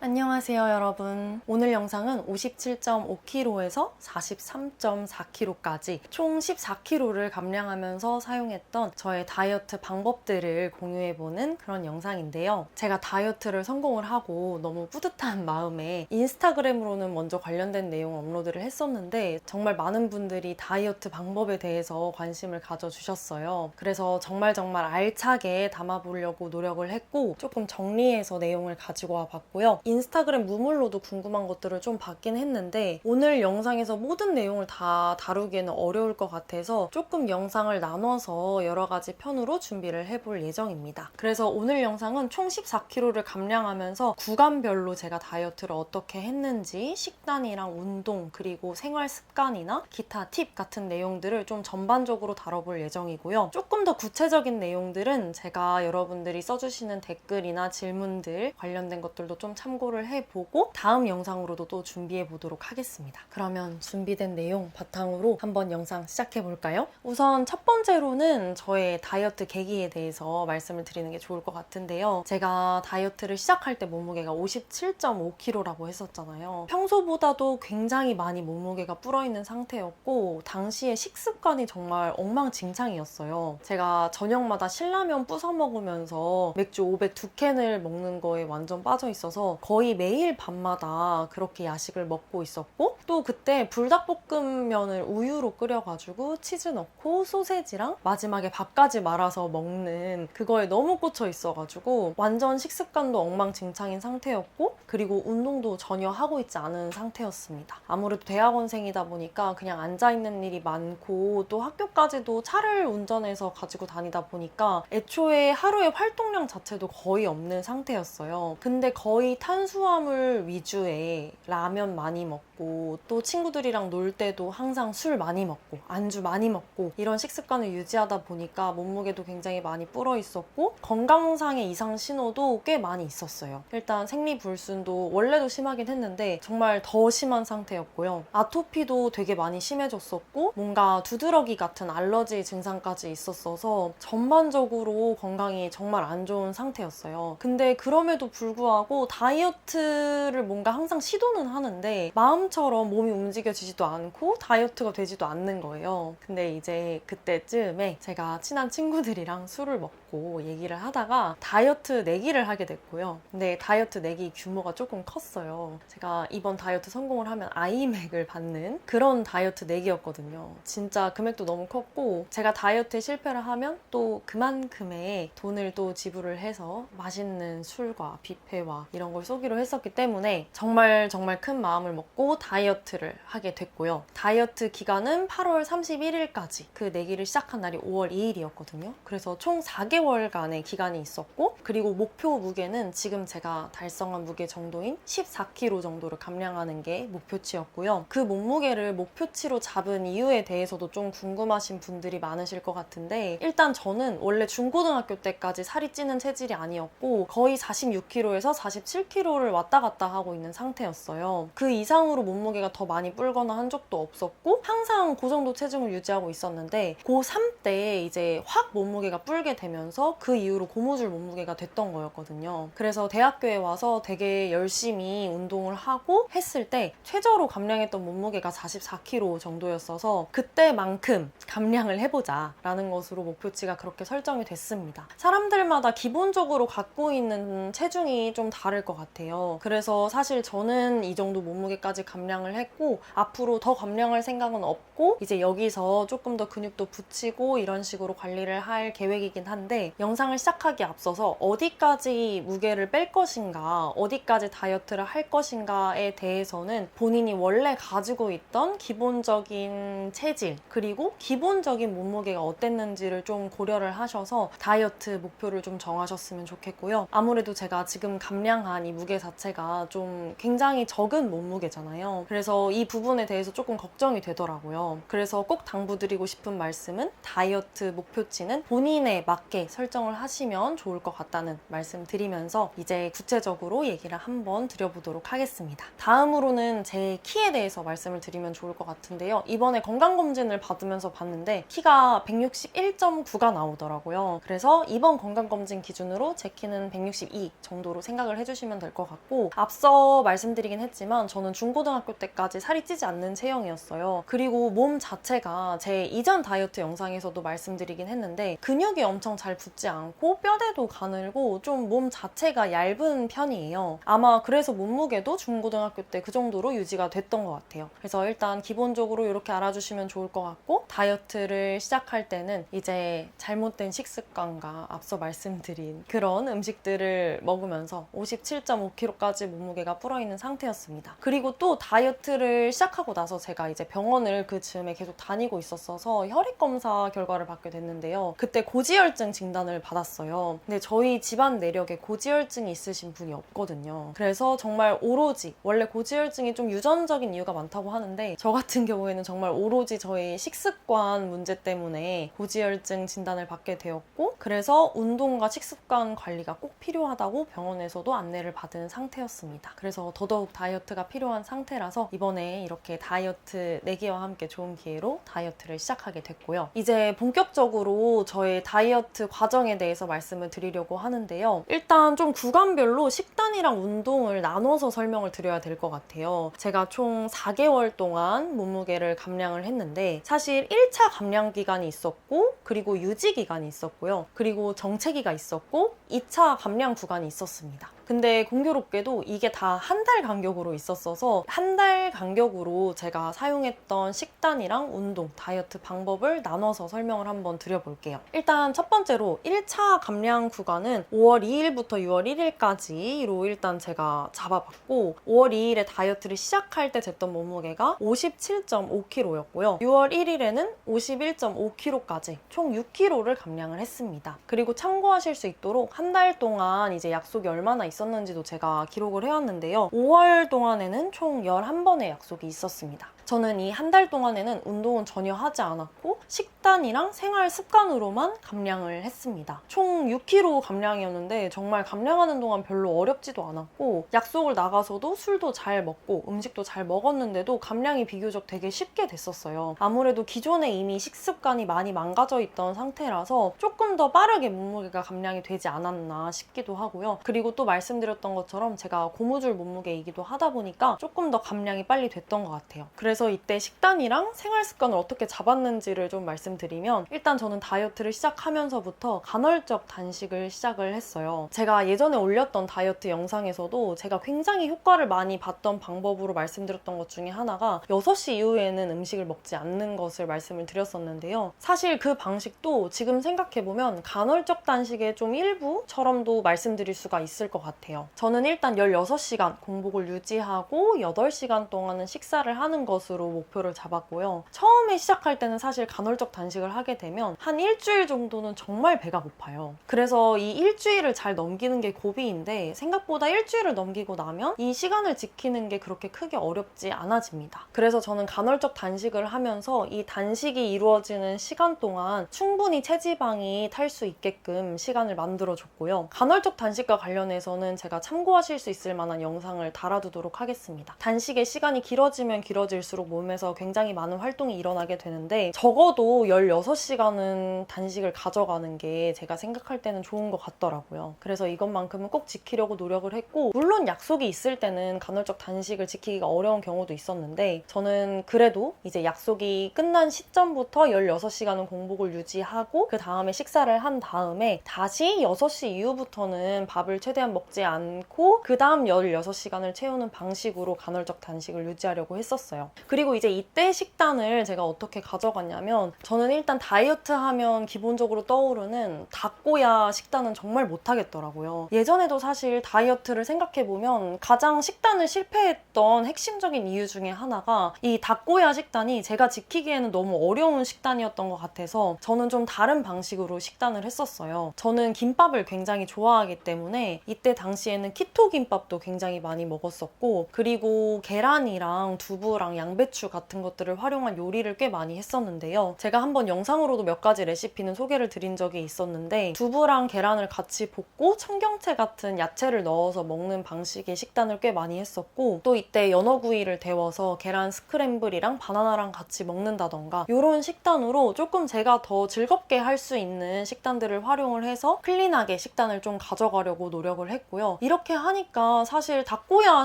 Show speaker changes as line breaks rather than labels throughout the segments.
안녕하세요 여러분. 오늘 영상은 57.5kg에서 43.4kg까지 총 14kg를 감량하면서 사용했던 저의 다이어트 방법들을 공유해보는 그런 영상인데요. 제가 다이어트를 성공을 하고 너무 뿌듯한 마음에 인스타그램으로는 먼저 관련된 내용 업로드를 했었는데 정말 많은 분들이 다이어트 방법에 대해서 관심을 가져주셨어요. 그래서 정말 알차게 담아보려고 노력을 했고 조금 정리해서 내용을 가지고 와봤고요. 인스타그램 무물로도 궁금한 것들을 좀 받긴 했는데 오늘 영상에서 모든 내용을 다 다루기에는 어려울 것 같아서 조금 영상을 나눠서 여러 가지 편으로 준비를 해볼 예정입니다. 그래서 오늘 영상은 총 14kg를 감량하면서 구간별로 제가 다이어트를 어떻게 했는지 식단이랑 운동 그리고 생활 습관이나 기타 팁 같은 내용들을 좀 전반적으로 다뤄볼 예정이고요. 조금 더 구체적인 내용들은 제가 여러분들이 써주시는 댓글이나 질문들 관련된 것들도 좀 참고를 해보고 다음 영상으로도 또 준비해 보도록 하겠습니다. 그러면 준비된 내용 바탕으로 한번 영상 시작해 볼까요? 우선 첫 번째로는 저의 다이어트 계기에 대해서 말씀을 드리는 게 좋을 것 같은데요. 제가 다이어트를 시작할 때 몸무게가 57.5kg라고 했었잖아요. 평소보다도 굉장히 많이 몸무게가 불어있는 상태였고 당시에 식습관이 정말 엉망진창이었어요. 제가 저녁마다 신라면 부숴 먹으면서 맥주 502캔을 먹는 거에 완전 빠져 있어서 거의 매일 밤마다 그렇게 야식을 먹고 있었고 또 그때 불닭볶음면을 우유로 끓여가지고 치즈 넣고 소세지랑 마지막에 밥까지 말아서 먹는 그거에 너무 꽂혀 있어가지고 완전 식습관도 엉망진창인 상태였고 그리고 운동도 전혀 하고 있지 않은 상태였습니다. 아무래도 대학원생이다 보니까 그냥 앉아있는 일이 많고 또 학교까지도 차를 운전해서 가지고 다니다 보니까 애초에 하루의 활동량 자체도 거의 없는 상태였어요. 근데 거의 탄수화물 위주의 라면 많이 먹고 또 친구들이랑 놀 때도 항상 술 많이 먹고 안주 많이 먹고 이런 식습관을 유지하다 보니까 몸무게도 굉장히 많이 불어 있었고 건강상의 이상 신호도 꽤 많이 있었어요. 일단 생리불순도 원래도 심하긴 했는데 정말 더 심한 상태였고요. 아토피도 되게 많이 심해졌었고 뭔가 두드러기 같은 알러지 증상까지 있었어서 전반적으로 건강이 정말 안 좋은 상태였어요. 근데 그럼에도 불구하고 다이어트를 뭔가 항상 시도는 하는데 마음처럼 몸이 움직여지지도 않고 다이어트가 되지도 않는 거예요. 근데 이제 그때쯤에 제가 친한 친구들이랑 술을 먹고 얘기를 하다가 다이어트 내기를 하게 됐고요. 근데 다이어트 내기 규모가 조금 컸어요. 제가 이번 다이어트 성공을 하면 아이맥을 받는 그런 다이어트 내기였거든요. 진짜 금액도 너무 컸고 제가 다이어트에 실패를 하면 또 그만큼의 돈을 또 지불을 해서 맛있는 술과 뷔페와 이런 걸 쏘기로 했었기 때문에 정말 큰 마음을 먹고 다이어트를 하게 됐고요. 다이어트 기간은 8월 31일까지 그 내기를 시작한 날이 5월 2일이었거든요. 그래서 총 4개월간의 기간이 있었고 그리고 목표 무게는 지금 제가 달성한 무게 정도인 14kg 정도를 감량하는 게 목표치였고요. 그 몸무게를 목표치로 잡은 이유에 대해서도 좀 궁금하신 분들이 많으실 것 같은데 일단 저는 원래 중고등학교 때까지 살이 찌는 체질이 아니었고 거의 46kg에서 47kg를 왔다 갔다 하고 있는 상태였어요. 그 이상으로 몸무게가 더 많이 불거나 한 적도 없었고 항상 그 정도 체중을 유지하고 있었는데 고3 때 이제 확 몸무게가 불게 되면서 그 이후로 고무줄 몸무게가 됐던 거였거든요. 그래서 대학교에 와서 되게 열심히 운동을 하고 했을 때 최저로 감량했던 몸무게가 44kg 정도였어서 그때만큼 감량을 해보자 라는 것으로 목표치가 그렇게 설정이 됐습니다. 사람들마다 기본적으로 갖고 있는 체중이 좀 다를 것 같아요. 그래서 사실 저는 이 정도 몸무게까지 감량을 했고 앞으로 더 감량할 생각은 없고 이제 여기서 조금 더 근육도 붙이고 이런 식으로 관리를 할 계획이긴 한데 영상을 시작하기 앞서서 어디까지 무게를 뺄 것인가 어디까지 다이어트를 할 것인가에 대해서는 본인이 원래 가지고 있던 기본적인 체질 그리고 기본적인 몸무게가 어땠는지를 좀 고려를 하셔서 다이어트 목표를 좀 정하셨으면 좋겠고요. 아무래도 제가 지금 감량한 이 무게 자체가 좀 굉장히 적은 몸무게잖아요. 그래서 이 부분에 대해서 조금 걱정이 되더라고요. 그래서 꼭 당부드리고 싶은 말씀은 다이어트 목표치는 본인에 맞게 알맞게 설정을 하시면 좋을 것 같다는 말씀 드리면서 이제 구체적으로 얘기를 한번 드려보도록 하겠습니다. 다음으로는 제 키에 대해서 말씀을 드리면 좋을 것 같은데요. 이번에 건강검진을 받으면서 봤는데 키가 161.9가 나오더라고요. 그래서 이번 건강검진 기준으로 제 키는 162 정도로 생각을 해주시면 될 것 같고, 앞서 말씀드리긴 했지만 저는 중고등학교 때까지 살이 찌지 않는 체형이었어요. 그리고 몸 자체가 제 이전 다이어트 영상에서도 말씀드리긴 했는데 근육이 엄청 잘 붙지 않고 뼈대도 가늘고 좀 몸 자체가 얇은 편이에요. 아마 그래서 몸무게도 중고등학교 때 그 정도로 유지가 됐던 것 같아요. 그래서 일단 기본적으로 이렇게 알아주시면 좋을 것 같고, 다이어트를 시작할 때는 이제 잘못된 식습관과 앞서 말씀드린 그런 음식들을 먹으면서 57.5kg까지 몸무게가 불어있는 상태였습니다. 그리고 또 다이어트를 시작하고 나서 제가 이제 병원을 그 즈음에 계속 다니고 있었어서 혈액검사 결과를 받게 됐는데요. 그때 고지혈증 진단을 받았어요. 근데 저희 집안 내력에 고지혈증이 있으신 분이 없거든요. 그래서 정말 오로지, 원래 고지혈증이 좀 유전적인 이유가 많다고 하는데 저 같은 경우에는 정말 오로지 저희 식습관 문제 때문에 고지혈증 진단을 받게 되었고, 그래서 운동과 식습관 관리가 꼭 필요하다고 병원에서도 안내를 받은 상태였습니다. 그래서 더더욱 다이어트가 필요한 상태라서 이번에 이렇게 다이어트 내기와 함께 좋은 기회로 다이어트를 시작하게 됐고요. 이제 본격적으로 저의 다이어트 과정에 대해서 말씀을 드리려고 하는데요. 일단 좀 구간별로 식단이랑 운동을 나눠서 설명을 드려야 될 것 같아요. 제가 총 4개월 동안 몸무게를 감량을 했는데 사실 1차 감량 기간이 있었고, 그리고 유지 기간이 있었고요. 그리고 정체기가 있었고 2차 감량 구간이 있었습니다. 근데 공교롭게도 이게 다 한 달 간격으로 있었어서 한 달 간격으로 제가 사용했던 식단이랑 운동, 다이어트 방법을 나눠서 설명을 한번 드려볼게요. 일단 첫 번째로 1차 감량 구간은 5월 2일부터 6월 1일까지로 일단 제가 잡아봤고, 5월 2일에 다이어트를 시작할 때 쟀던 몸무게가 57.5kg였고요. 6월 1일에는 51.5kg까지 총 6kg를 감량을 했습니다. 그리고 참고하실 수 있도록 한 달 동안 이제 약속이 얼마나 있었는지도 제가 기록을 해왔는데요. 5월 동안에는 총 11번의 약속이 있었습니다. 저는 이 한 달 동안에는 운동은 전혀 하지 않았고 식단이랑 생활 습관으로만 감량을 했습니다. 총 6kg 감량이었는데 정말 감량하는 동안 별로 어렵지도 않았고, 약속을 나가서도 술도 잘 먹고 음식도 잘 먹었는데도 감량이 비교적 되게 쉽게 됐었어요. 아무래도 기존에 이미 식습관이 많이 망가져 있던 상태라서 조금 더 빠르게 몸무게가 감량이 되지 않았나 싶기도 하고요. 그리고 또 말씀드렸던 것처럼 제가 고무줄 몸무게이기도 하다 보니까 조금 더 감량이 빨리 됐던 것 같아요. 그래서 이때 식단이랑 생활 습관을 어떻게 잡았는지를 좀 말씀드리면, 일단 저는 다이어트를 시작하면서부터 간헐적 단식을 시작을 했어요. 제가 예전에 올렸던 다이어트 영상에서도 제가 굉장히 효과를 많이 봤던 방법으로 말씀드렸던 것 중에 하나가 6시 이후에는 음식을 먹지 않는 것을 말씀을 드렸었는데요. 사실 그 방식도 지금 생각해보면 간헐적 단식의 좀 일부처럼도 말씀드릴 수가 있을 것 같아요. 저는 일단 16시간 공복을 유지하고 8시간 동안은 식사를 하는 것으로 목표를 잡았고요. 처음에 시작할 때는 사실 간헐적 단식을 하게 되면 한 일주일 정도는 정말 배가 고파요. 그래서 이 일주일을 잘 넘기는 게 고비인데, 생각보다 일주일을 넘기고 나면 이 시간을 지키는 게 그렇게 크게 어렵지 않아집니다. 그래서 저는 간헐적 단식을 하면서 이 단식이 이루어지는 시간 동안 충분히 체지방이 탈 수 있게끔 시간을 만들어줬고요. 간헐적 단식과 관련해서는 제가 참고하실 수 있을 만한 영상을 달아두도록 하겠습니다. 단식의 시간이 길어지면 길어질수록 몸에서 굉장히 많은 활동이 일어나게 되는데, 적어도 16시간은 단식을 가져가는 게 제가 생각할 때는 좋은 것 같더라고요. 그래서 이것만큼은 꼭 지키려고 노력을 했고, 물론 약속이 있을 때는 간헐적 단식을 지키기가 어려운 경우도 있었는데, 저는 그래도 이제 약속이 끝난 시점부터 16시간은 공복을 유지하고 그 다음에 식사를 한 다음에 다시 6시 이후부터는 밥을 최대한 먹지 않고 그 다음 16시간을 채우는 방식으로 간헐적 단식을 유지하려고 했었어요. 그리고 이제 이때 식단을 제가 어떻게 가져갔냐면, 저는 일단 다이어트 하면 기본적으로 떠오르는 닭꼬야 식단은 정말 못하겠더라고요. 예전에도 사실 다이어트를 생각해보면 가장 식단을 실패했던 핵심적인 이유 중에 하나가 이 닭꼬야 식단이 제가 지키기에는 너무 어려운 식단이었던 것 같아서 저는 좀 다른 방식으로 식단을 했었어요. 저는 김밥을 굉장히 좋아하기 때문에 이때 당시에는 키토 김밥도 굉장히 많이 먹었었고, 그리고 계란이랑 두부랑 양배추 같은 것들을 활용한 요리를 꽤 많이 했었는데요. 제가 한번 영상으로도 몇 가지 레시피는 소개를 드린 적이 있었는데 두부랑 계란을 같이 볶고 청경채 같은 야채를 넣어서 먹는 방식의 식단을 꽤 많이 했었고 또 이때 연어구이를 데워서 계란 스크램블이랑 바나나랑 같이 먹는다던가 이런 식단으로 조금 제가 더 즐겁게 할 수 있는 식단들을 활용을 해서 클린하게 식단을 좀 가져가려고 노력을 했고요. 이렇게 하니까 사실 닭고야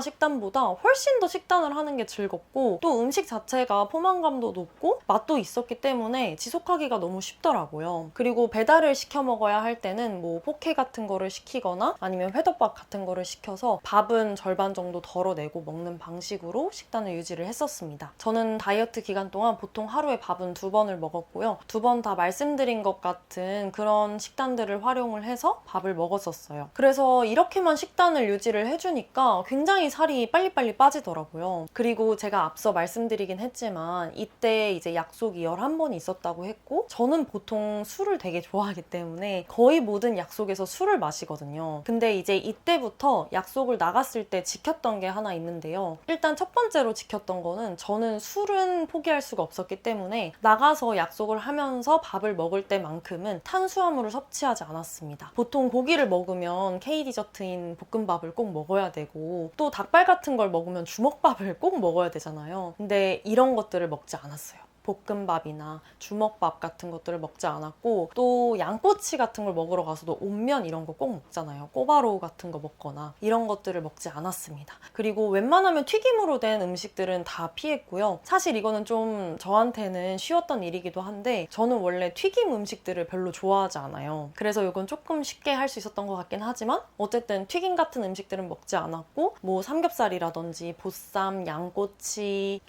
식단보다 훨씬 더 식단을 하는 게 즐겁고 또 음식 자체가 포만감도 높고 맛도 있었기 때문에 지속하기가 너무 쉽더라고요. 그리고 배달을 시켜 먹어야 할 때는 뭐 포케 같은 거를 시키거나 아니면 회덮밥 같은 거를 시켜서 밥은 절반 정도 덜어내고 먹는 방식으로 식단을 유지를 했었습니다. 저는 다이어트 기간 동안 보통 하루에 밥은 2번을 먹었고요. 2번 다 말씀드린 것 같은 그런 식단들을 활용을 해서 밥을 먹었었어요. 그래서 이렇게만 식단을 유지를 해주니까 굉장히 살이 빨리빨리 빠지더라고요. 그리고 제가 앞서 말씀드리긴 했지만 이때 이제 약속이 11번 있었다고 했고 저는 보통 술을 되게 좋아하기 때문에 거의 모든 약속에서 술을 마시거든요. 근데 이제 이때부터 약속을 나갔을 때 지켰던 게 하나 있는데요. 일단 첫 번째로 지켰던 거는 저는 술은 포기할 수가 없었기 때문에 나가서 약속을 하면서 밥을 먹을 때만큼은 탄수화물을 섭취하지 않았습니다. 보통 고기를 먹으면 K 디저트인 볶음밥을 꼭 먹어야 되고 또 닭발 같은 걸 먹으면 주먹밥을 꼭 먹어야 되잖아요. 근데 이런 것들을 먹지 않았어요. 볶음밥이나 주먹밥 같은 것들을 먹지 않았고 또 양꼬치 같은 걸 먹으러 가서도 온면 이런 거 꼭 먹잖아요. 꼬바로우 같은 거 먹거나 이런 것들을 먹지 않았습니다. 그리고 웬만하면 튀김으로 된 음식들은 다 피했고요. 사실 이거는 좀 저한테는 쉬웠던 일이기도 한데 저는 원래 튀김 음식들을 별로 좋아하지 않아요. 그래서 이건 조금 쉽게 할 수 있었던 것 같긴 하지만 어쨌든 튀김 같은 음식들은 먹지 않았고 뭐 삼겹살이라든지 보쌈, 양꼬치,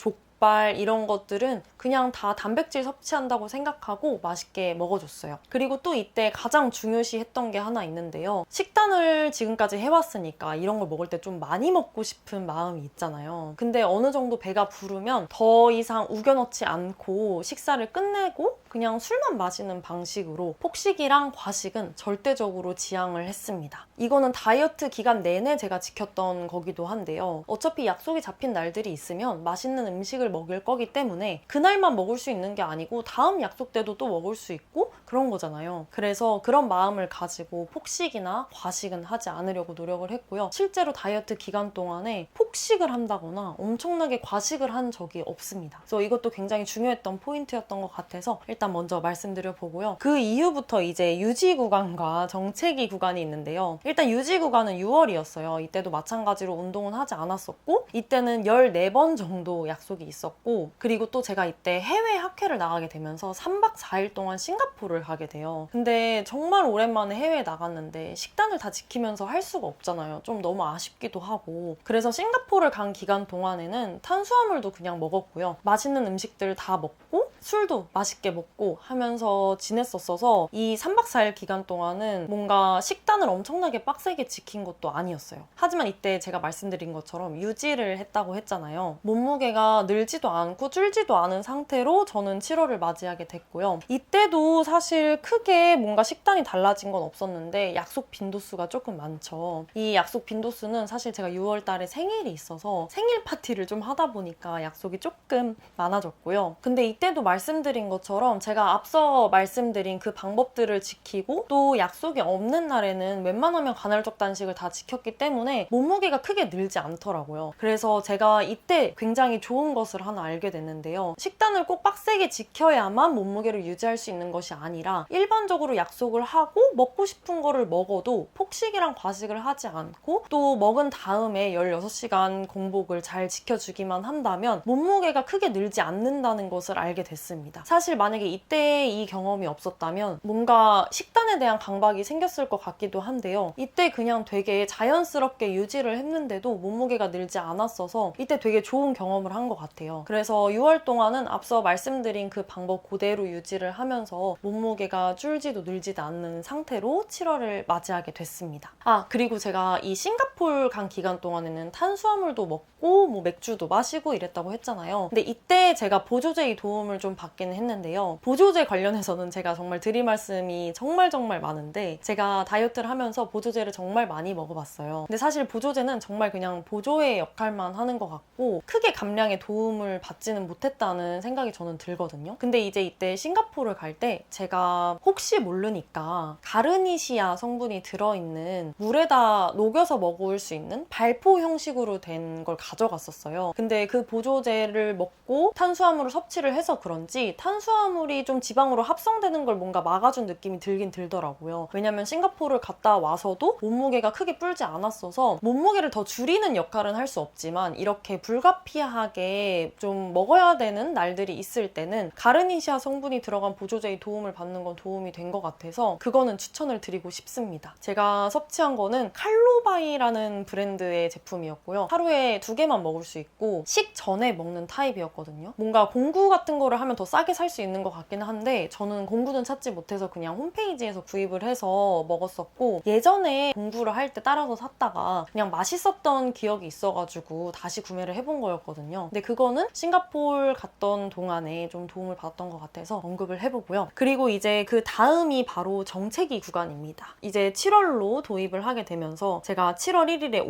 이런 것들은 그냥 다 단백질 섭취한다고 생각하고 맛있게 먹어줬어요. 그리고 또 이때 가장 중요시 했던 게 하나 있는데요. 식단을 지금까지 해왔으니까 이런 걸 먹을 때 좀 많이 먹고 싶은 마음이 있잖아요. 근데 어느 정도 배가 부르면 더 이상 우겨넣지 않고 식사를 끝내고 그냥 술만 마시는 방식으로 폭식이랑 과식은 절대적으로 지양을 했습니다. 이거는 다이어트 기간 내내 제가 지켰던 거기도 한데요. 어차피 약속이 잡힌 날들이 있으면 맛있는 음식을 먹을 거기 때문에 그날만 먹을 수 있는 게 아니고 다음 약속 때도 또 먹을 수 있고 그런 거잖아요. 그래서 그런 마음을 가지고 폭식이나 과식은 하지 않으려고 노력을 했고요. 실제로 다이어트 기간 동안에 폭식을 한다거나 엄청나게 과식을 한 적이 없습니다. 그래서 이것도 굉장히 중요했던 포인트였던 것 같아서 일단 먼저 말씀드려 보고요. 그 이후부터 이제 유지 구간과 정체기 구간이 있는데요. 일단 유지 구간은 6월이었어요. 이때도 마찬가지로 운동은 하지 않았었고 이때는 14번 정도 약속이 있었고 그리고 또 제가 이때 해외 학회를 나가게 되면서 3박 4일 동안 싱가포르를 가게 돼요. 근데 정말 오랜만에 해외에 나갔는데 식단을 다 지키면서 할 수가 없잖아요. 좀 너무 아쉽기도 하고 그래서 싱가포르를 간 기간 동안에는 탄수화물도 그냥 먹었고요. 맛있는 음식들 다 먹고 술도 맛있게 먹고 하면서 지냈었어서 이 3박 4일 기간 동안은 뭔가 식단을 엄청나게 빡세게 지킨 것도 아니었어요. 하지만 이때 제가 말씀드린 것처럼 유지를 했다고 했잖아요. 몸무게가 늘지도 않고 줄지도 않은 상태로 저는 7월을 맞이하게 됐고요. 이때도 사실 크게 뭔가 식단이 달라진 건 없었는데 약속 빈도수가 조금 많죠. 이 약속 빈도수는 사실 제가 6월 달에 생일이 있어서 생일 파티를 좀 하다 보니까 약속이 조금 많아졌고요. 근데 이때도 말씀드린 것처럼 제가 앞서 말씀드린 그 방법들을 지키고 또 약속이 없는 날에는 웬만하면 간헐적 단식을 다 지켰기 때문에 몸무게가 크게 늘지 않더라고요. 그래서 제가 이때 굉장히 좋은 것을 하나 알게 됐는데요. 식단을 꼭 빡세게 지켜야만 몸무게를 유지할 수 있는 것이 아니라 일반적으로 약속을 하고 먹고 싶은 거를 먹어도 폭식이랑 과식을 하지 않고 또 먹은 다음에 16시간 공복을 잘 지켜주기만 한다면 몸무게가 크게 늘지 않는다는 것을 알게 됐습니다. 사실 만약에 이때 이 경험이 없었다면 뭔가 식단에 대한 강박이 생겼을 것 같기도 한데요. 이때 그냥 되게 자연스럽게 유지를 했는데도 몸무게가 늘지 않았어서 이때 되게 좋은 경험을 한 것 같아요. 그래서 6월 동안은 앞서 말씀드린 그 방법 그대로 유지를 하면서 몸무게가 줄지도 늘지도 않는 상태로 7월을 맞이하게 됐습니다. 그리고 제가 이 싱가포르 간 기간 동안에는 탄수화물도 먹고 뭐 맥주도 마시고 이랬다고 했잖아요. 근데 이때 제가 보조제의 도움을 좀 좀 받기는 했는데요. 보조제 관련해서는 제가 정말 드릴 말씀이 정말 많은데, 제가 다이어트를 하면서 보조제를 정말 많이 먹어봤어요. 근데 사실 보조제는 정말 그냥 보조의 역할만 하는 것 같고 크게 감량에 도움을 받지는 못했다는 생각이 저는 들거든요. 근데 이제 이때 싱가포르를 갈 때 제가 혹시 모르니까 가르니시아 성분이 들어있는 물에다 녹여서 먹을 수 있는 발포 형식으로 된 걸 가져갔었어요. 근데 그 보조제를 먹고 탄수화물을 섭취를 해서 그런지 탄수화물이 좀 지방으로 합성되는 걸 뭔가 막아준 느낌이 들긴 들더라고요. 왜냐면 싱가포르를 갔다 와서도 몸무게가 크게 불지 않았어서 몸무게를 더 줄이는 역할은 할 수 없지만 이렇게 불가피하게 좀 먹어야 되는 날들이 있을 때는 가르니시아 성분이 들어간 보조제의 도움을 받는 건 도움이 된 것 같아서 그거는 추천을 드리고 싶습니다. 제가 섭취한 거는 칼로바이라는 브랜드의 제품이었고요. 하루에 2개만 먹을 수 있고 식전에 먹는 타입이었거든요. 뭔가 공구 같은 거를 하면 더 싸게 살 수 있는 것 같긴 한데 저는 공구는 찾지 못해서 그냥 홈페이지에서 구입을 해서 먹었었고, 예전에 공구를 할 때 따라서 샀다가 그냥 맛있었던 기억이 있어가지고 다시 구매를 해본 거였거든요. 근데 그거는 싱가포르 갔던 동안에 좀 도움을 받았던 것 같아서 언급을 해보고요. 그리고 이제 그 다음이 바로 정체기 구간입니다. 이제 7월로 도입을 하게 되면서 제가 7월 1일에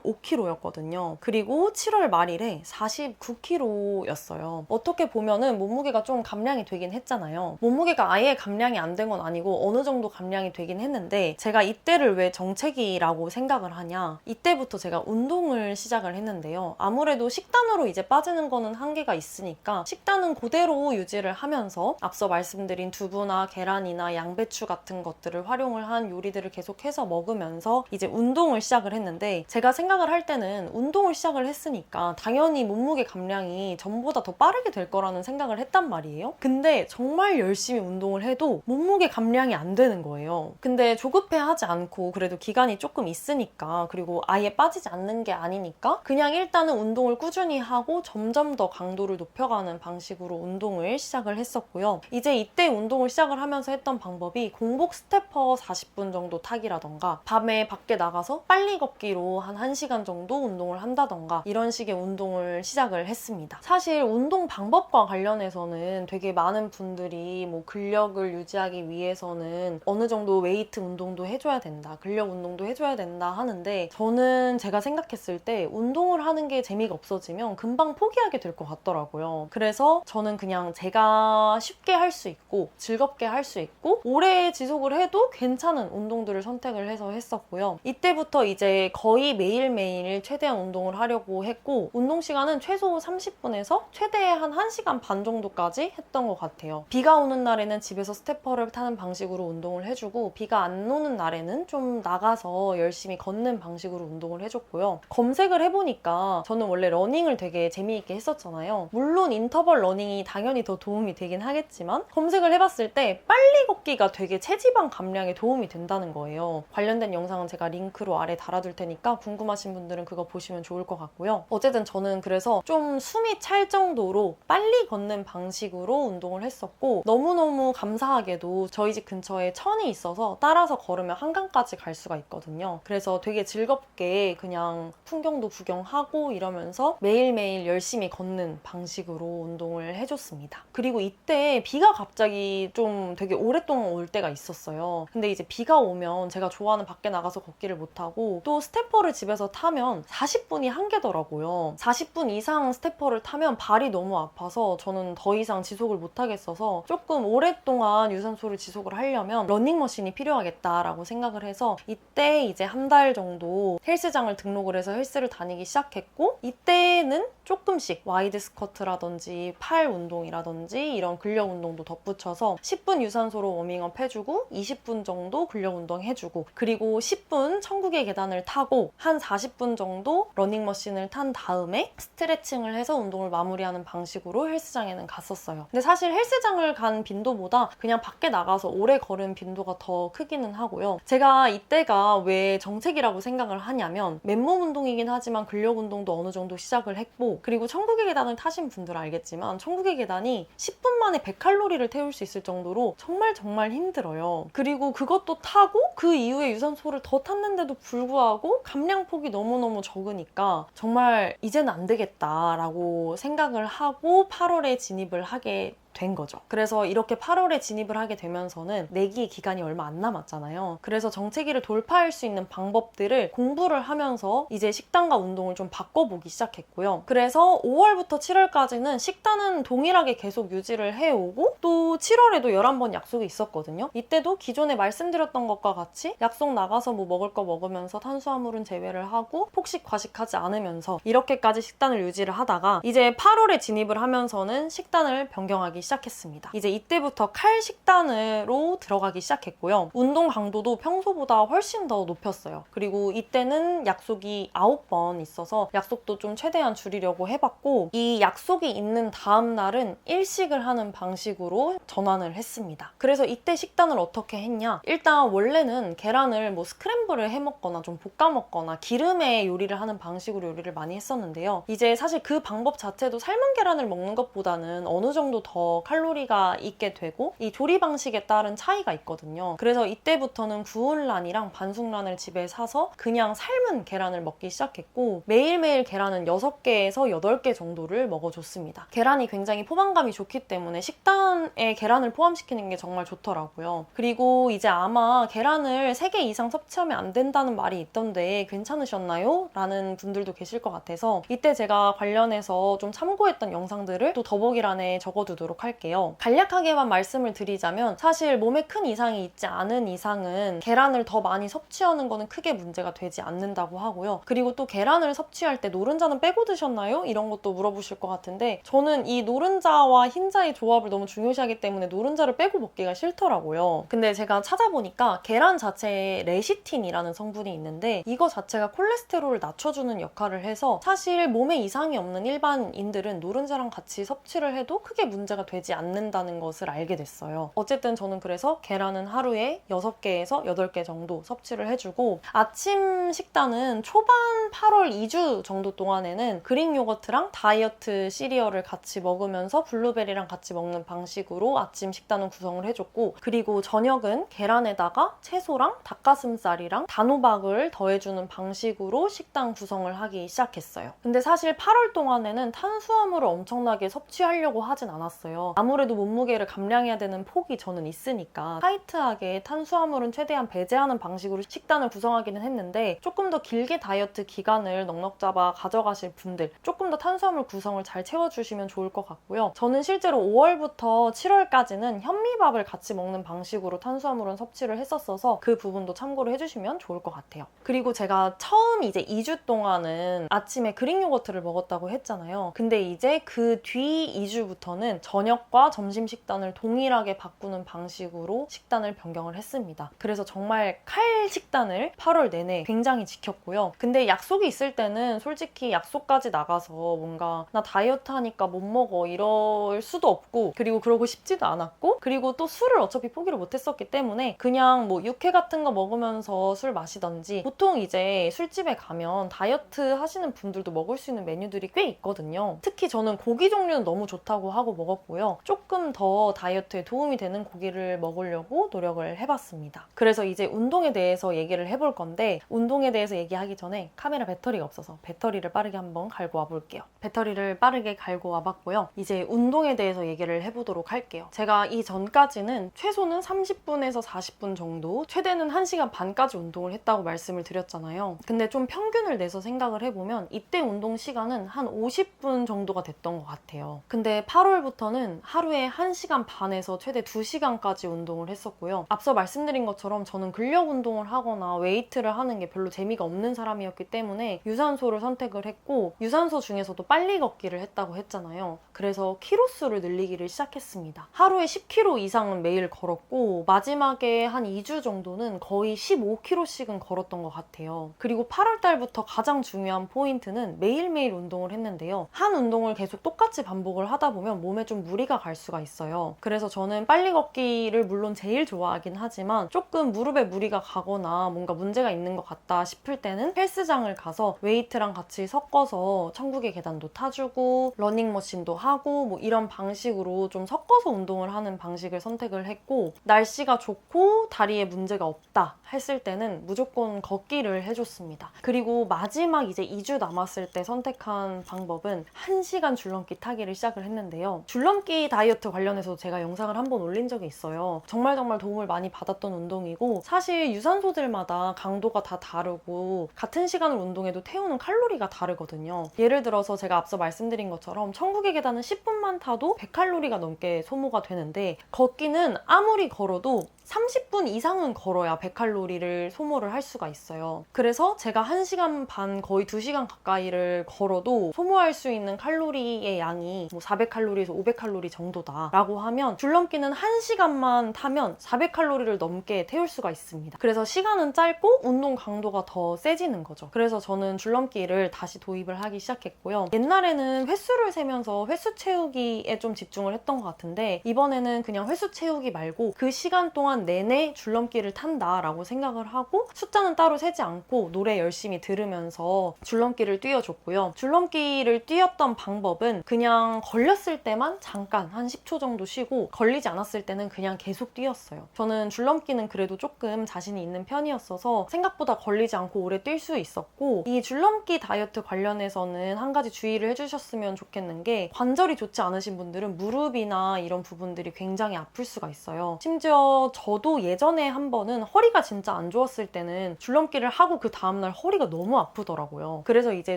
51.5kg였거든요. 그리고 7월 말일에 49kg였어요. 어떻게 보면은 몸무게가 좀 감량이 되긴 했잖아요. 몸무게가 아예 감량이 안 된 건 아니고 어느 정도 감량이 되긴 했는데, 제가 이때를 왜 정체기라고 생각을 하냐, 이때부터 제가 운동을 시작을 했는데요. 아무래도 식단으로 이제 빠지는 거는 한계가 있으니까 식단은 그대로 유지를 하면서 앞서 말씀드린 두부나 계란이나 양배추 같은 것들을 활용을 한 요리들을 계속해서 먹으면서 이제 운동을 시작을 했는데, 제가 생각을 할 때는 운동을 시작을 했으니까 당연히 몸무게 감량이 전보다 더 빠르게 될 거라는 생각을 했단 말이에요. 근데 정말 열심히 운동을 해도 몸무게 감량이 안 되는 거예요. 근데 조급해하지 않고 그래도 기간이 조금 있으니까, 그리고 아예 빠지지 않는 게 아니니까 그냥 일단은 운동을 꾸준히 하고 점점 더 강도를 높여가는 방식으로 운동을 시작을 했었고요. 이제 이때 운동을 시작을 하면서 했던 방법이 공복 스태퍼 40분 정도 타기라던가 밤에 밖에 나가서 빨리 걷기로 한 1시간 정도 운동을 한다던가 이런 식의 운동을 시작을 했습니다. 사실 운동 방법과 관련해서는 되게 많은 분들이 뭐 근력을 유지하기 위해서는 어느 정도 웨이트 운동도 해줘야 된다, 근력 운동도 해줘야 된다 하는데, 저는 제가 생각했을 때 운동을 하는 게 재미가 없어지면 금방 포기하게 될 것 같더라고요. 그래서 저는 그냥 제가 쉽게 할 수 있고 즐겁게 할 수 있고 오래 지속을 해도 괜찮은 운동들을 선택을 해서 했었고요. 이때부터 이제 거의 매일매일 최대한 운동을 하려고 했고, 운동 시간은 최소 30분에서 최대 한 1시간 반 정도까지 했던 것 같아요. 비가 오는 날에는 집에서 스태퍼를 타는 방식으로 운동을 해주고, 비가 안 오는 날에는 좀 나가서 열심히 걷는 방식으로 운동을 해줬고요. 검색을 해보니까 저는 원래 러닝을 되게 재미있게 했었잖아요. 물론 인터벌 러닝이 당연히 더 도움이 되긴 하겠지만 검색을 해봤을 때 빨리 걷기가 되게 체지방 감량에 도움이 된다는 거예요. 관련된 영상은 제가 링크로 아래 달아둘 테니까 궁금하신 분들은 그거 보시면 좋을 것 같고요. 어쨌든 저는 그래서 좀 숨이 찰 정도로 빨리 걷는 방식으로 운동을 했었고, 너무너무 감사하게도 저희 집 근처에 천이 있어서 따라서 걸으면 한강까지 갈 수가 있거든요. 그래서 되게 즐겁게 그냥 풍경도 구경하고 이러면서 매일매일 열심히 걷는 방식으로 운동을 해줬습니다. 그리고 이때 비가 갑자기 좀 되게 오랫동안 올 때가 있었어요. 근데 이제 비가 오면 제가 좋아하는 밖에 나가서 걷기를 못하고, 또 스태퍼를 집에서 타면 40분이 한계더라고요. 40분 이상 스태퍼를 타면 발이 너무 아파서 저는 더 이상 지속을 못하겠어서 조금 오랫동안 유산소를 지속을 하려면 러닝머신이 필요하겠다라고 생각을 해서 이때 이제 한 달 정도 헬스장을 등록을 해서 헬스를 다니기 시작했고, 이때는 조금씩 와이드 스쿼트라든지 팔 운동이라든지 이런 근력 운동도 덧붙여서 10분 유산소로 워밍업 해주고 20분 정도 근력 운동 해주고, 그리고 10분 천국의 계단을 타고 한 40분 정도 러닝머신을 탄 다음에 스트레칭을 해서 운동을 마무리하는 방식으로 헬스장에는 갔었어요. 근데 사실 헬스장을 간 빈도보다 그냥 밖에 나가서 오래 걸은 빈도가 더 크기는 하고요. 제가 이때가 왜 정책이라고 생각을 하냐면, 맨몸 운동이긴 하지만 근력 운동도 어느 정도 시작을 했고, 그리고 천국의 계단을 타신 분들은 알겠지만 천국의 계단이 10분 만에 100칼로리를 태울 수 있을 정도로 정말 힘들어요. 그리고 그것도 타고 그 이후에 유산소를 더 탔는데도 불구하고 감량폭이 너무너무 적으니까 정말 이제는 안 되겠다라고 생각을 하고 8월 8월에 진입을 하게 된 거죠. 그래서 이렇게 8월에 진입을 하게 되면서는 내기 기간이 얼마 안 남았잖아요. 그래서 정체기를 돌파할 수 있는 방법들을 공부를 하면서 이제 식단과 운동을 좀 바꿔보기 시작했고요. 그래서 5월부터 7월까지는 식단은 동일하게 계속 유지를 해오고 또 7월에도 11번 약속이 있었거든요. 이때도 기존에 말씀드렸던 것과 같이 약속 나가서 뭐 먹을 거 먹으면서 탄수화물은 제외를 하고 폭식 과식하지 않으면서 이렇게까지 식단을 유지를 하다가 이제 8월에 진입을 하면서는 식단을 변경하기 시작했습니다. 이제 이때부터 칼 식단으로 들어가기 시작했고요. 운동 강도도 평소보다 훨씬 더 높였어요. 그리고 이때는 약속이 9번 있어서 약속도 좀 최대한 줄이려고 해봤고 이 약속이 있는 다음 날은 일식을 하는 방식으로 전환을 했습니다. 그래서 이때 식단을 어떻게 했냐? 일단 원래는 계란을 뭐 스크램블을 해 먹거나 좀 볶아 먹거나 기름에 요리를 하는 방식으로 요리를 많이 했었는데요. 이제 사실 그 방법 자체도 삶은 계란을 먹는 것보다는 어느 정도 더 칼로리가 있게 되고 이 조리 방식에 따른 차이가 있거든요. 그래서 이때부터는 구운 란이랑 반숙란을 집에 사서 그냥 삶은 계란을 먹기 시작했고 매일매일 계란은 6개에서 8개 정도를 먹어줬습니다. 계란이 굉장히 포만감이 좋기 때문에 식단에 계란을 포함시키는 게 정말 좋더라고요. 그리고 이제 아마 계란을 3개 이상 섭취하면 안 된다는 말이 있던데 괜찮으셨나요? 라는 분들도 계실 것 같아서 이때 제가 관련해서 좀 참고했던 영상들을 또 더보기란에 적어두도록 할게요. 간략하게만 말씀을 드리자면 사실 몸에 큰 이상이 있지 않은 이상은 계란을 더 많이 섭취하는 거는 크게 문제가 되지 않는다고 하고요. 그리고 또 계란을 섭취할 때 노른자는 빼고 드셨나요? 이런 것도 물어보실 것 같은데 저는 이 노른자와 흰자의 조합을 너무 중요시하기 때문에 노른자를 빼고 먹기가 싫더라고요. 근데 제가 찾아보니까 계란 자체에 레시틴이라는 성분이 있는데 이거 자체가 콜레스테롤을 낮춰주는 역할을 해서 사실 몸에 이상이 없는 일반인들은 노른자랑 같이 섭취를 해도 크게 문제가 되지 않는다는 것을 알게 됐어요. 어쨌든 저는 그래서 계란은 하루에 6개에서 8개 정도 섭취를 해주고 아침 식단은 초반 8월 2주 정도 동안에는 그릭 요거트랑 다이어트 시리얼을 같이 먹으면서 블루베리랑 같이 먹는 방식으로 아침 식단은 구성을 해줬고 그리고 저녁은 계란에다가 채소랑 닭가슴살이랑 단호박을 더해주는 방식으로 식단 구성을 하기 시작했어요. 근데 사실 8월 동안에는 탄수화물을 엄청나게 섭취하려고 하진 않았어요. 아무래도 몸무게를 감량해야 되는 폭이 저는 있으니까 타이트하게 탄수화물은 최대한 배제하는 방식으로 식단을 구성하기는 했는데 조금 더 길게 다이어트 기간을 넉넉 잡아 가져가실 분들 조금 더 탄수화물 구성을 잘 채워주시면 좋을 것 같고요. 저는 실제로 5월부터 7월까지는 현미밥을 같이 먹는 방식으로 탄수화물은 섭취를 했었어서 그 부분도 참고를 해주시면 좋을 것 같아요. 그리고 제가 처음 이제 2주 동안은 아침에 그릭 요거트를 먹었다고 했잖아요. 근데 이제 그 뒤 2주부터는 저녁과 점심 식단을 동일하게 바꾸는 방식으로 식단을 변경을 했습니다. 그래서 정말 칼 식단을 8월 내내 굉장히 지켰고요. 근데 약속이 있을 때는 솔직히 약속까지 나가서 뭔가 나 다이어트 하니까 못 먹어 이럴 수도 없고 그리고 그러고 싶지도 않았고 그리고 또 술을 어차피 포기를 못했었기 때문에 그냥 뭐 육회 같은 거 먹으면서 술 마시던지 보통 이제 술집에 가면 다이어트 하시는 분들도 먹을 수 있는 메뉴들이 꽤 있거든요. 특히 저는 고기 종류는 너무 좋다고 하고 먹었고요. 조금 더 다이어트에 도움이 되는 고기를 먹으려고 노력을 해봤습니다. 그래서 이제 운동에 대해서 얘기를 해볼 건데 운동에 대해서 얘기하기 전에 카메라 배터리가 없어서 배터리를 빠르게 한번 갈고 와볼게요. 배터리를 빠르게 갈고 와봤고요. 이제 운동에 대해서 얘기를 해보도록 할게요. 제가 이전까지는 최소는 30분에서 40분 정도 최대는 1시간 반까지 운동을 했다고 말씀을 드렸잖아요. 근데 좀 평균을 내서 생각을 해보면 이때 운동 시간은 한 50분 정도가 됐던 것 같아요. 근데 8월부터는 하루에 1시간 반에서 최대 2시간까지 운동을 했었고요. 앞서 말씀드린 것처럼 저는 근력 운동을 하거나 웨이트를 하는 게 별로 재미가 없는 사람이었기 때문에 유산소를 선택을 했고 유산소 중에서도 빨리 걷기를 했다고 했잖아요. 그래서 키로수를 늘리기를 시작했습니다. 하루에 10km 이상은 매일 걸었고 마지막에 한 2주 정도는 거의 15km씩은 걸었던 것 같아요. 그리고 8월 달부터 가장 중요한 포인트는 매일매일 운동을 했는데요. 한 운동을 계속 똑같이 반복을 하다 보면 몸에 좀 무리가 갈 수가 있어요. 그래서 저는 빨리 걷기를 물론 제일 좋아하긴 하지만 조금 무릎에 무리가 가거나 뭔가 문제가 있는 것 같다 싶을 때는 헬스장을 가서 웨이트랑 같이 섞어서 천국의 계단도 타주고 러닝머신도 하고 뭐 이런 방식으로 좀 섞어서 운동을 하는 방식을 선택을 했고, 날씨가 좋고 다리에 문제가 없다 했을 때는 무조건 걷기를 해줬습니다. 그리고 마지막 이제 2주 남았을 때 선택한 방법은 1시간 줄넘기 타기를 시작을 했는데요. 줄넘기 다이어트 관련해서 제가 영상을 한번 올린 적이 있어요. 정말 도움을 많이 받았던 운동이고, 사실 유산소들마다 강도가 다 다르고 같은 시간을 운동해도 태우는 칼로리가 다르거든요. 예를 들어서 제가 앞서 말씀드린 것처럼 천국의 계단은 10분만 타도 100칼로리가 넘게 소모가 되는데, 걷기는 아무리 걸어도 30분 이상은 걸어야 100칼로리를 소모를 할 수가 있어요. 그래서 제가 1시간 반, 거의 2시간 가까이를 걸어도 소모할 수 있는 칼로리의 양이 뭐 400칼로리에서 500칼로리 정도다 라고 하면, 줄넘기는 1시간만 타면 400칼로리를 넘게 태울 수가 있습니다. 그래서 시간은 짧고 운동 강도가 더 세지는 거죠. 그래서 저는 줄넘기를 다시 도입을 하기 시작했고요. 옛날에는 횟수를 세면서 횟수 채우기에 좀 집중을 했던 것 같은데, 이번에는 그냥 횟수 채우기 말고 그 시간 동안 내내 줄넘기를 탄다라고 생각을 하고 숫자는 따로 세지 않고 노래 열심히 들으면서 줄넘기를 뛰어줬고요. 줄넘기를 뛰었던 방법은 그냥 걸렸을 때만 잠깐 한 10초 정도 쉬고, 걸리지 않았을 때는 그냥 계속 뛰었어요. 저는 줄넘기는 그래도 조금 자신이 있는 편이었어서 생각보다 걸리지 않고 오래 뛸 수 있었고, 이 줄넘기 다이어트 관련해서는 한 가지 주의를 해주셨으면 좋겠는 게, 관절이 좋지 않으신 분들은 무릎이나 이런 부분들이 굉장히 아플 수가 있어요. 심지어 저도 예전에 한 번은 허리가 진짜 안 좋았을 때는 줄넘기를 하고 그 다음날 허리가 너무 아프더라고요. 그래서 이제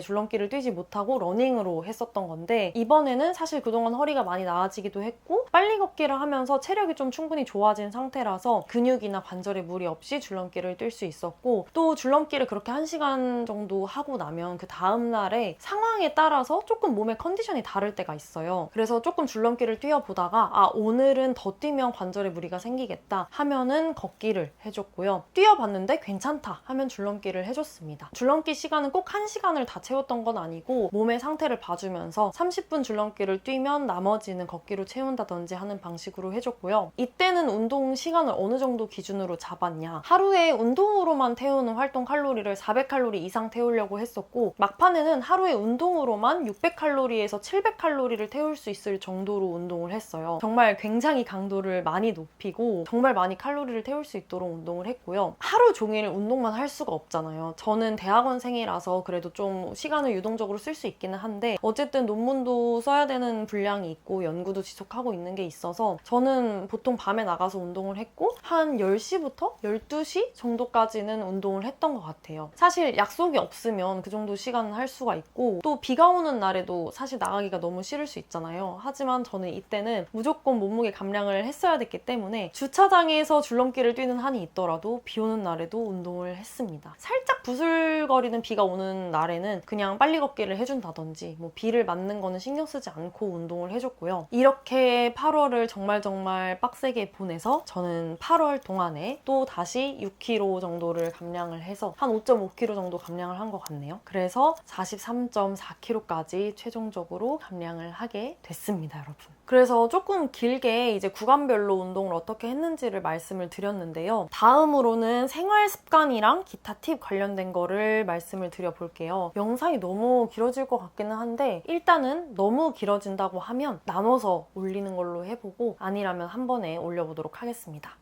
줄넘기를 뛰지 못하고 러닝으로 했었던 건데, 이번에는 사실 그동안 허리가 많이 나아지기도 했고 빨리 걷기를 하면서 체력이 좀 충분히 좋아진 상태라서 근육이나 관절에 무리 없이 줄넘기를 뛸 수 있었고, 또 줄넘기를 그렇게 1시간 정도 하고 나면 그 다음날에 상황에 따라서 조금 몸의 컨디션이 다를 때가 있어요. 그래서 조금 줄넘기를 뛰어보다가 오늘은 더 뛰면 관절에 무리가 생기겠다 하면은 걷기를 해줬고요. 뛰어봤는데 괜찮다 하면 줄넘기를 해줬습니다. 줄넘기 시간은 꼭 1시간을 다 채웠던 건 아니고 몸의 상태를 봐주면서 30분 줄넘기를 뛰면 나머지는 걷기로 채운다든지 하는 방식으로 해줬고요. 이때는 운동 시간을 어느 정도 기준으로 잡았냐, 하루에 운동으로만 태우는 활동 칼로리를 400칼로리 이상 태우려고 했었고, 막판에는 하루에 운동으로만 600칼로리에서 700칼로리를 태울 수 있을 정도로 운동을 했어요. 정말 굉장히 강도를 많이 높이고 정말 많이 칼로리를 태울 수 있도록 운동을 했고요. 하루 종일 운동만 할 수가 없잖아요. 저는 대학원생이라서 그래도 좀 시간을 유동적으로 쓸 수 있기는 한데, 어쨌든 논문도 써야 되는 분량이 있고 연구도 지속하고 있는 게 있어서 저는 보통 밤에 나가서 운동을 했고 한 10시부터 12시 정도까지는 운동을 했던 것 같아요. 사실 약속이 없으면 그 정도 시간은 할 수가 있고, 또 비가 오는 날에도 사실 나가기가 너무 싫을 수 있잖아요. 하지만 저는 이때는 무조건 몸무게 감량을 했어야 됐기 때문에 주차장에서 줄넘기를 뛰는 한이 있더라도 비 오는 날에도 운동을 했습니다. 살짝 부슬거리는 비가 오는 날에는 그냥 빨리 걷기를 해준다든지 뭐 비를 맞는 거는 신경 쓰지 않고 운동을 해줬고요. 이렇게 8월을 정말 빡세게 보내서 저는 8월 동안에 또 다시 6kg 정도를 감량을 해서 한 5.5kg 정도 감량을 한 것 같네요. 그래서 43.4kg까지 최종적으로 감량을 하게 됐습니다, 여러분. 그래서 조금 길게 이제 구간별로 운동을 어떻게 했는지를 말씀을 드렸는데요. 다음으로는 생활 습관이랑 기타 팁 관련된 거를 말씀을 드려볼게요. 영상이 너무 길어질 것 같기는 한데, 일단은 너무 길어진다고 하면 나눠서 올리는 걸로 해보고, 아니라면 한 번에 올려보도록 하겠습니다.